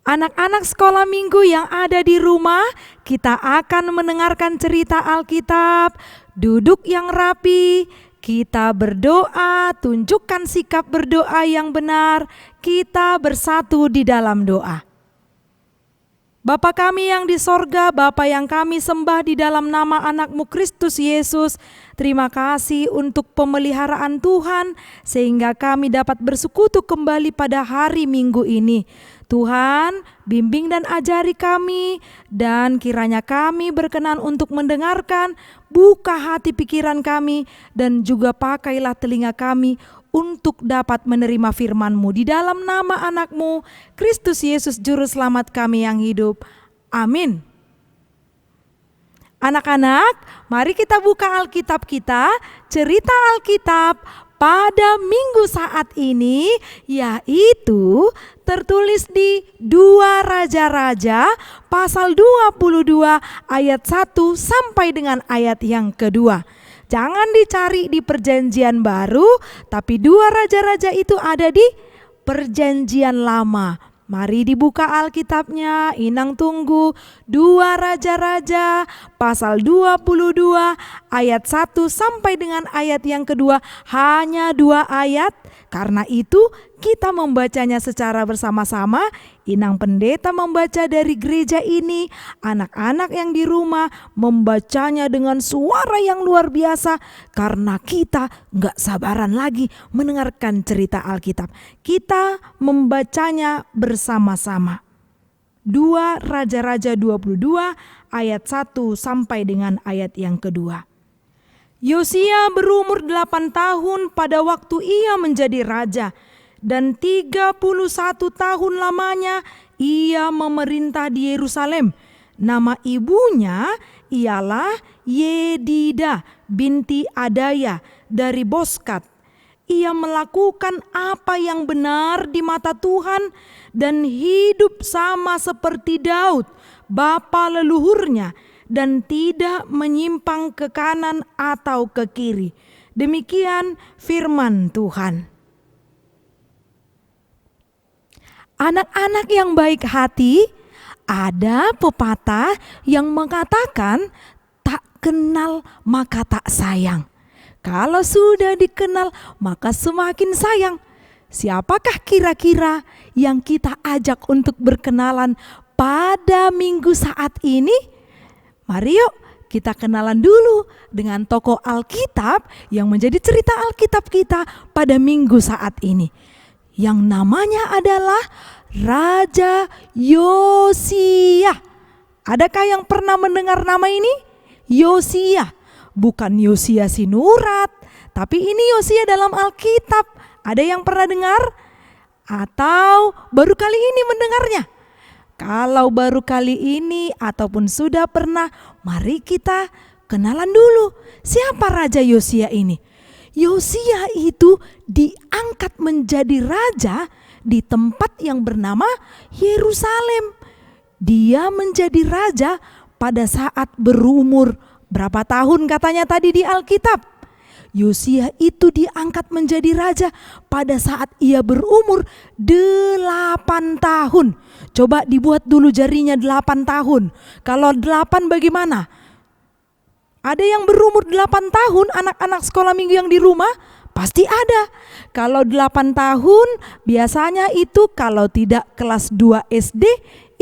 Anak-anak sekolah minggu yang ada di rumah, kita akan mendengarkan cerita Alkitab. Duduk yang rapi, kita berdoa, tunjukkan sikap berdoa yang benar. Kita bersatu di dalam doa. Bapa kami yang di sorga, Bapa yang kami sembah di dalam nama anak-Mu Kristus Yesus, terima kasih untuk pemeliharaan Tuhan sehingga kami dapat bersekutu kembali pada hari Minggu ini. Tuhan, bimbing dan ajari kami, dan kiranya kami berkenan untuk mendengarkan, buka hati pikiran kami, dan juga pakailah telinga kami untuk dapat menerima firman-Mu di dalam nama anak-Mu, Kristus Yesus Juru Selamat kami yang hidup. Amin. Anak-anak, mari kita buka Alkitab kita, cerita Alkitab pada minggu saat ini, yaitu tertulis di 2 Raja-Raja pasal 22 ayat 1 sampai dengan ayat yang kedua. Jangan dicari di perjanjian baru, tapi 2 Raja-Raja itu ada di perjanjian lama. Mari dibuka Alkitabnya, Inang tunggu. 2 Raja-Raja pasal 22 ayat 1 sampai dengan ayat yang kedua, hanya 2 ayat. Karena itu kita membacanya secara bersama-sama. Inang pendeta membaca dari gereja ini, anak-anak yang di rumah membacanya dengan suara yang luar biasa. Karena kita gak sabaran lagi mendengarkan cerita Alkitab. Kita membacanya bersama-sama. 2 Raja-Raja 22 ayat 1 sampai dengan ayat yang kedua. Yosia berumur 8 tahun pada waktu ia menjadi raja, dan 31 tahun lamanya ia memerintah di Yerusalem. Nama ibunya ialah Yedida binti Adaya dari Boskat. Ia melakukan apa yang benar di mata Tuhan dan hidup sama seperti Daud, bapa leluhurnya, dan tidak menyimpang ke kanan atau ke kiri. Demikian firman Tuhan. Anak-anak yang baik hati, ada pepatah yang mengatakan tak kenal maka tak sayang. Kalau sudah dikenal maka semakin sayang. Siapakah kira-kira yang kita ajak untuk berkenalan pada minggu saat ini? Mari yuk kita kenalan dulu dengan tokoh Alkitab yang menjadi cerita Alkitab kita pada minggu saat ini. Yang namanya adalah Raja Yosia. Adakah yang pernah mendengar nama ini? Yosia. Bukan Yosia Sinurat, tapi ini Yosia dalam Alkitab. Ada yang pernah dengar? Atau baru kali ini mendengarnya? Kalau baru kali ini ataupun sudah pernah, mari kita kenalan dulu. Siapa Raja Yosia ini? Yosia itu diangkat menjadi raja di tempat yang bernama Yerusalem. Dia menjadi raja pada saat berumur berapa tahun katanya tadi di Alkitab? Yosia itu diangkat menjadi raja pada saat ia berumur 8 tahun. Coba dibuat dulu jarinya 8 tahun. Kalau 8 bagaimana? Ada yang berumur 8 tahun anak-anak sekolah minggu yang di rumah? Pasti ada. Kalau 8 tahun biasanya itu kalau tidak kelas 2 SD,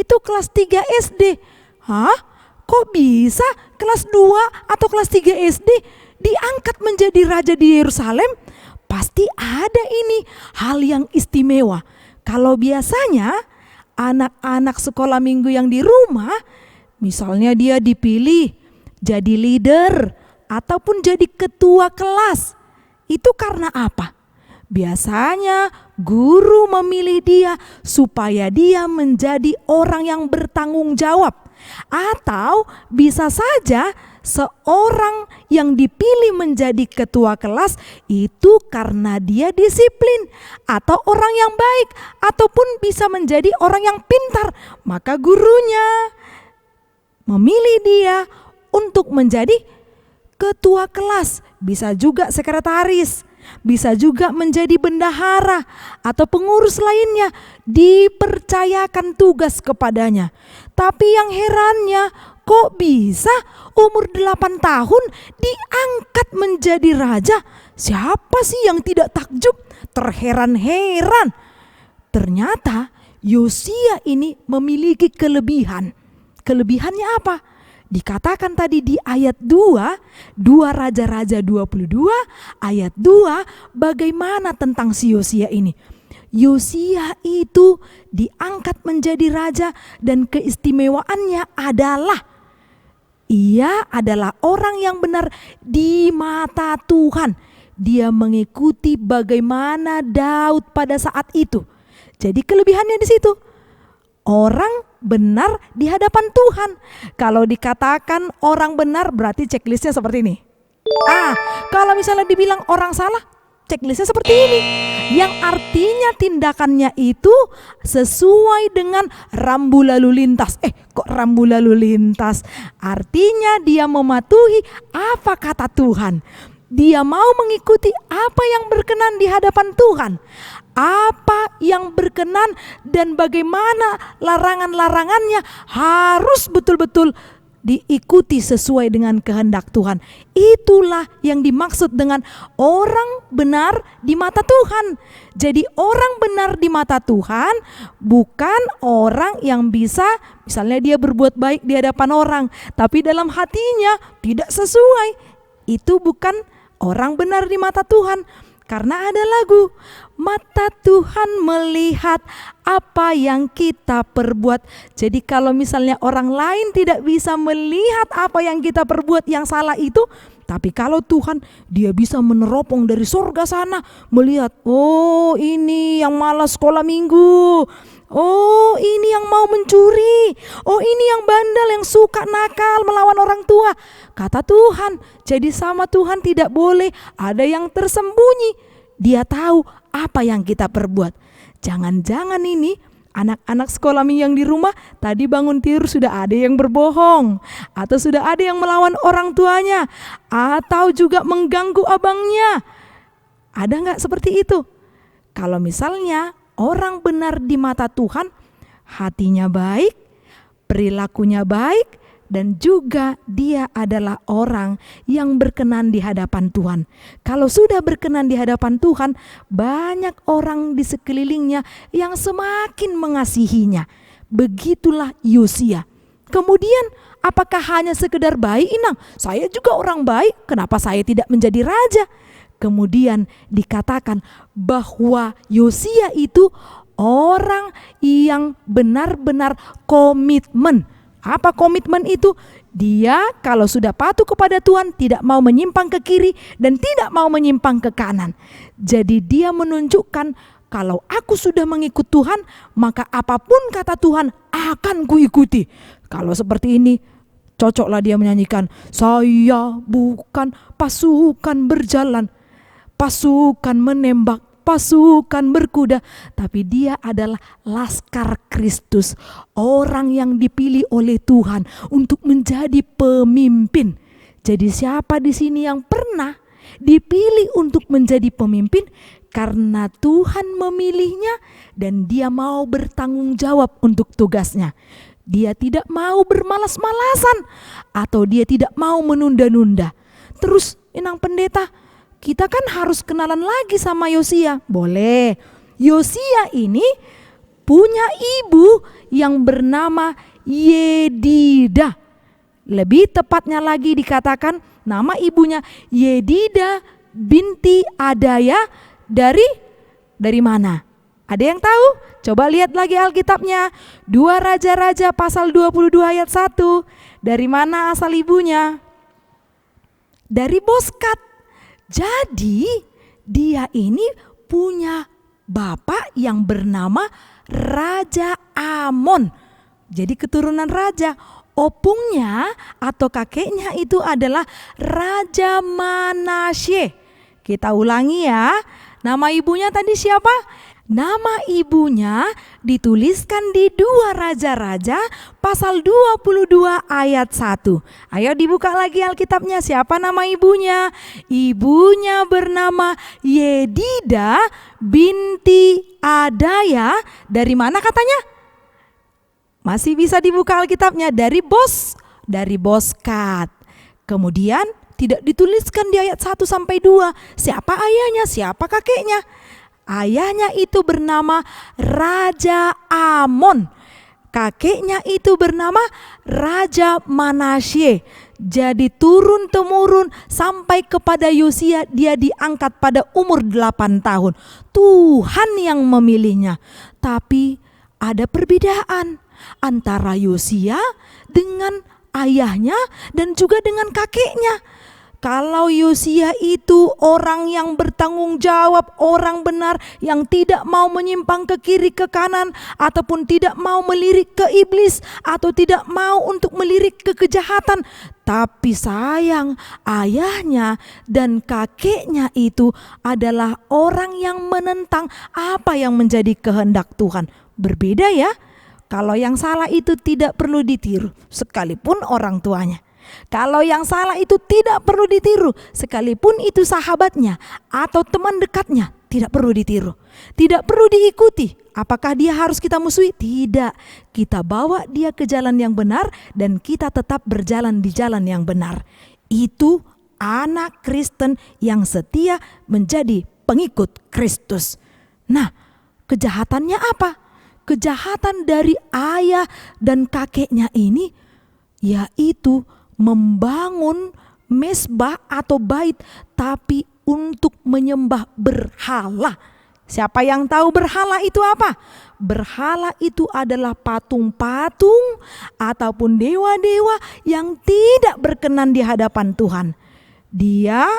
itu kelas 3 SD. Hah? Kok bisa kelas 2 atau kelas 3 SD diangkat menjadi raja di Yerusalem? Pasti ada ini hal yang istimewa. Kalau biasanya anak-anak sekolah minggu yang di rumah, misalnya dia dipilih jadi leader ataupun jadi ketua kelas. Itu karena apa? Biasanya guru memilih dia supaya dia menjadi orang yang bertanggung jawab. Atau bisa saja seorang yang dipilih menjadi ketua kelas itu karena dia disiplin atau orang yang baik, ataupun bisa menjadi orang yang pintar. Maka gurunya memilih dia untuk menjadi ketua kelas, bisa juga sekretaris. bisa juga menjadi bendahara atau pengurus lainnya, dipercayakan tugas kepadanya. Tapi yang herannya, kok bisa umur 8 tahun diangkat menjadi raja? Siapa sih yang tidak takjub, terheran-heran? Ternyata Yosia ini memiliki kelebihan. Kelebihannya apa? Dikatakan tadi di ayat 2 Raja-Raja 22 ayat 2, bagaimana tentang si Yosia ini? Yosia itu diangkat menjadi raja dan keistimewaannya adalah ia adalah orang yang benar di mata Tuhan. Dia mengikuti bagaimana Daud pada saat itu. Jadi kelebihannya di situ. Orang benar di hadapan Tuhan. Kalau dikatakan orang benar berarti checklistnya seperti ini. Kalau misalnya dibilang orang salah, checklistnya seperti ini. Yang artinya tindakannya itu sesuai dengan rambu lalu lintas. Kok rambu lalu lintas? Artinya dia mematuhi apa kata Tuhan. Dia mau mengikuti apa yang berkenan di hadapan Tuhan. Apa yang berkenan dan bagaimana larangan-larangannya harus betul-betul diikuti sesuai dengan kehendak Tuhan. Itulah yang dimaksud dengan orang benar di mata Tuhan. Jadi orang benar di mata Tuhan bukan orang yang bisa misalnya dia berbuat baik di hadapan orang, tapi dalam hatinya tidak sesuai. Itu bukan orang benar di mata Tuhan. Karena ada lagu, mata Tuhan melihat apa yang kita perbuat. Jadi kalau misalnya orang lain tidak bisa melihat apa yang kita perbuat yang salah itu, tapi kalau Tuhan, dia bisa meneropong dari surga sana, melihat, oh ini yang malas sekolah minggu, oh ini yang mau mencuri, oh ini yang bandel, yang suka nakal melawan orang tua. Kata Tuhan, jadi sama Tuhan tidak boleh ada yang tersembunyi. Dia tahu apa yang kita perbuat. Jangan-jangan ini anak-anak sekolah minggu yang di rumah tadi bangun tidur sudah ada yang berbohong, atau sudah ada yang melawan orang tuanya, atau juga mengganggu abangnya. Ada nggak seperti itu? Kalau misalnya orang benar di mata Tuhan, hatinya baik, perilakunya baik, dan juga dia adalah orang yang berkenan di hadapan Tuhan. Kalau sudah berkenan di hadapan Tuhan, banyak orang di sekelilingnya yang semakin mengasihinya. Begitulah Yosia. Kemudian apakah hanya sekedar baik? Saya juga orang baik, kenapa saya tidak menjadi raja? Kemudian dikatakan bahwa Yosia itu orang yang benar-benar komitmen. Apa komitmen itu? Dia kalau sudah patuh kepada Tuhan tidak mau menyimpang ke kiri dan tidak mau menyimpang ke kanan. Jadi dia menunjukkan kalau aku sudah mengikut Tuhan, maka apapun kata Tuhan akan kuikuti. Kalau seperti ini, cocoklah dia menyanyikan, saya bukan pasukan berjalan, pasukan menembak, pasukan berkuda, tapi dia adalah laskar Kristus, orang yang dipilih oleh Tuhan untuk menjadi pemimpin. Jadi siapa di sini yang pernah dipilih untuk menjadi pemimpin? Karena Tuhan memilihnya dan dia mau bertanggung jawab untuk tugasnya. Dia tidak mau bermalas-malasan atau dia tidak mau menunda-nunda. Terus Inang Pendeta, kita kan harus kenalan lagi sama Yosia. Boleh. Yosia ini punya ibu yang bernama Yedida. Lebih tepatnya lagi dikatakan nama ibunya Yedida binti Adaya dari mana? Ada yang tahu? Coba lihat lagi Alkitabnya. 2 Raja-Raja pasal 22 ayat 1. Dari mana asal ibunya? Dari Boskat. Jadi dia ini punya bapak yang bernama Raja Amon. Jadi keturunan raja. Opungnya atau kakeknya itu adalah Raja Manasye. Kita ulangi ya. Nama ibunya tadi siapa? Nama ibunya dituliskan di 2 Raja-Raja pasal 22 ayat 1. Ayo dibuka lagi Alkitabnya, siapa nama ibunya? Ibunya bernama Yedida binti Adaya. Dari mana katanya? Masih bisa dibuka Alkitabnya, dari Boskat. Kemudian tidak dituliskan di ayat 1 sampai 2. Siapa ayahnya, siapa kakeknya? Ayahnya itu bernama Raja Amon. Kakeknya itu bernama Raja Manasye. Jadi turun-temurun sampai kepada Yosia dia diangkat pada umur 8 tahun. Tuhan yang memilihnya. Tapi ada perbedaan antara Yosia dengan ayahnya dan juga dengan kakeknya. Kalau Yosia itu orang yang bertanggung jawab, orang benar yang tidak mau menyimpang ke kiri ke kanan, ataupun tidak mau melirik ke iblis, atau tidak mau untuk melirik ke kejahatan. Tapi sayang, ayahnya dan kakeknya itu adalah orang yang menentang apa yang menjadi kehendak Tuhan. Berbeda ya. Kalau yang salah itu tidak perlu ditiru, sekalipun orang tuanya. Kalau yang salah itu tidak perlu ditiru, sekalipun itu sahabatnya atau teman dekatnya, tidak perlu ditiru. Tidak perlu diikuti. Apakah dia harus kita musuhi? Tidak. Kita bawa dia ke jalan yang benar dan kita tetap berjalan di jalan yang benar. Itu anak Kristen yang setia menjadi pengikut Kristus. Nah, kejahatannya apa? Kejahatan dari ayah dan kakeknya ini yaitu membangun mesbah atau bait tapi untuk menyembah berhala. Siapa yang tahu berhala itu apa? Berhala itu adalah patung-patung ataupun dewa-dewa yang tidak berkenan di hadapan Tuhan. Dia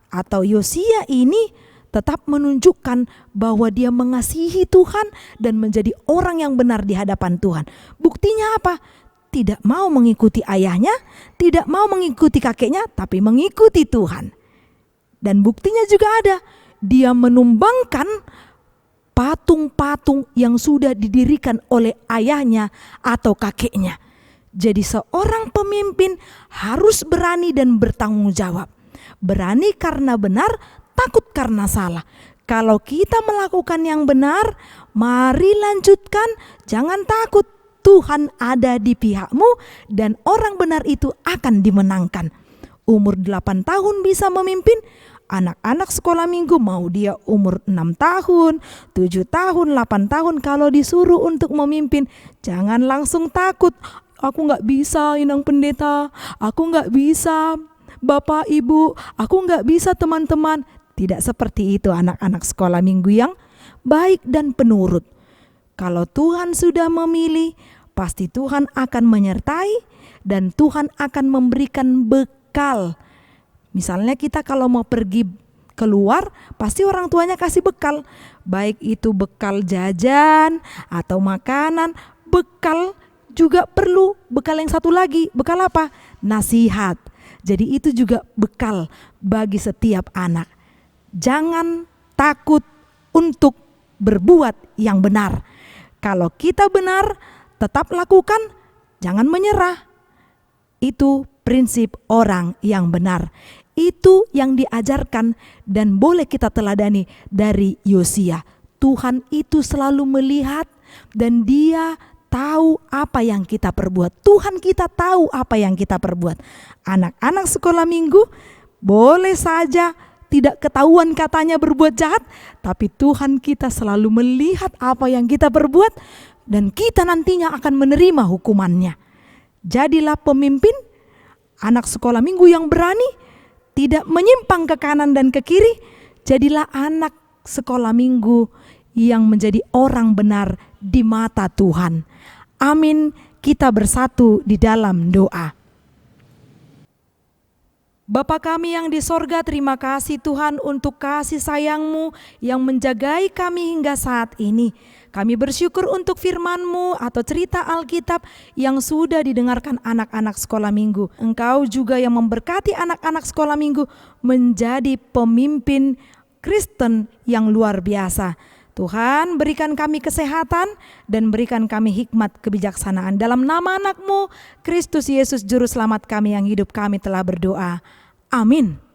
atau Yosia ini tetap menunjukkan bahwa dia mengasihi Tuhan dan menjadi orang yang benar di hadapan Tuhan. Buktinya apa? Tidak mau mengikuti ayahnya, tidak mau mengikuti kakeknya, tapi mengikuti Tuhan. Dan buktinya juga ada, dia menumbangkan patung-patung yang sudah didirikan oleh ayahnya atau kakeknya. Jadi seorang pemimpin harus berani dan bertanggung jawab. Berani karena benar, takut karena salah. Kalau kita melakukan yang benar, mari lanjutkan, jangan takut. Tuhan ada di pihakmu dan orang benar itu akan dimenangkan. Umur 8 tahun bisa memimpin. Anak-anak sekolah minggu mau dia umur 6 tahun, 7 tahun, 8 tahun kalau disuruh untuk memimpin, jangan langsung takut. Aku gak bisa Inang Pendeta, aku gak bisa Bapak Ibu, aku gak bisa teman-teman. Tidak seperti itu anak-anak sekolah minggu yang baik dan penurut. Kalau Tuhan sudah memilih, pasti Tuhan akan menyertai dan Tuhan akan memberikan bekal. Misalnya kita kalau mau pergi keluar, pasti orang tuanya kasih bekal. Baik itu bekal jajan atau makanan, bekal juga perlu. Bekal yang satu lagi, bekal apa? Nasihat. Jadi itu juga bekal bagi setiap anak. Jangan takut untuk berbuat yang benar. Kalau kita benar, tetap lakukan, jangan menyerah. Itu prinsip orang yang benar. Itu yang diajarkan dan boleh kita teladani dari Yosia. Tuhan itu selalu melihat dan dia tahu apa yang kita perbuat. Tuhan kita tahu apa yang kita perbuat. Anak-anak sekolah minggu boleh saja tidak ketahuan katanya berbuat jahat, tapi Tuhan kita selalu melihat apa yang kita perbuat dan kita nantinya akan menerima hukumannya. Jadilah pemimpin anak sekolah minggu yang berani, tidak menyimpang ke kanan dan ke kiri. Jadilah anak sekolah minggu yang menjadi orang benar di mata Tuhan. Amin. Kita bersatu di dalam doa. Bapa kami yang di sorga, terima kasih Tuhan untuk kasih sayang-Mu yang menjagai kami hingga saat ini. Kami bersyukur untuk firman-Mu atau cerita Alkitab yang sudah didengarkan anak-anak sekolah minggu. Engkau juga yang memberkati anak-anak sekolah minggu menjadi pemimpin Kristen yang luar biasa. Tuhan, berikan kami kesehatan dan berikan kami hikmat kebijaksanaan. Dalam nama anak-Mu, Kristus Yesus Juru Selamat kami yang hidup, kami telah berdoa. Amin.